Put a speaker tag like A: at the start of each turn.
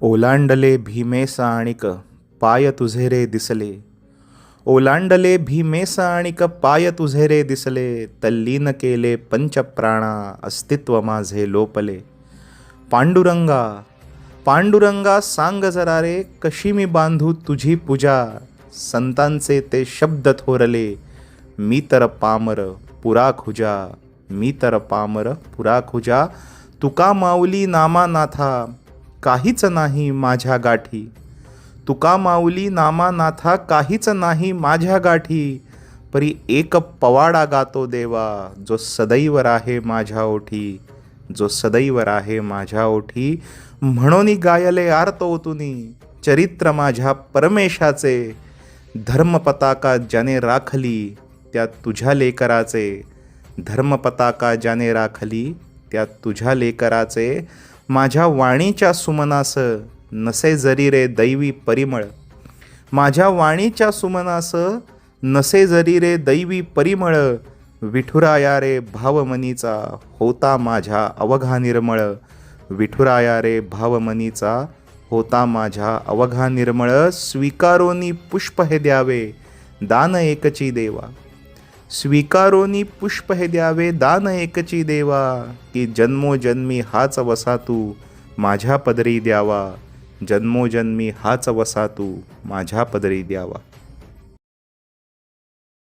A: ओलांडले भीमेसा आणिक पाय तुझे रे दिसले. ओलांडले भीमेसा आणिक पाय तुझे रे दिसले. तल्लीन केले पंचप्राणा अस्तित्व माझे लोपले. पांडुरंगा पांडुरंगा सांग जरा रे कशी मी बांधू तुझी पूजा. संतांचे ते शब्द थोरले मी तर पामर पुरा खुजा. मी तर पामर पुरा खुजा. तुका माऊली नामानाथा काहीच नाही माझ्या गाठी. तुका माऊली नामानाथा काहीच नाही माझ्या गाठी. परी एक पवाडा गातो देवा जो सदैव राहे माझ्या ओठी. जो सदैव राहे माझ्या ओठी. म्हणून गायले आर्त ओतुनी चरित्र माझ्या परमेशाचे. धर्मपताका ज्याने राखली त्या तुझ्या लेकराचे. धर्मपताका ज्याने राखली त्या तुझ्या लेकराचे. माझ्या वाणीच्या सुमनास नसे जरी रे दैवी परिमळ. माझ्या वाणीच्या सुमनास नसे जरी रे दैवी परिमळ. विठुराया रे भावमनीचा होता माझ्या अवघा निर्मळ. विठुराया रे भावमनीचा होता माझ्या अवघा निर्मळ. स्वीकारोनी पुष्प हे द्यावे दान एकची देवा. स्वीकारोनी पुष्प हे द्यावे दान एकची देवा. की जन्मोजन्मी हाच वसा तू माझ्या पदरी द्यावा. जन्मोजन्मी हाच वसा तू माझ्या पदरी द्यावा.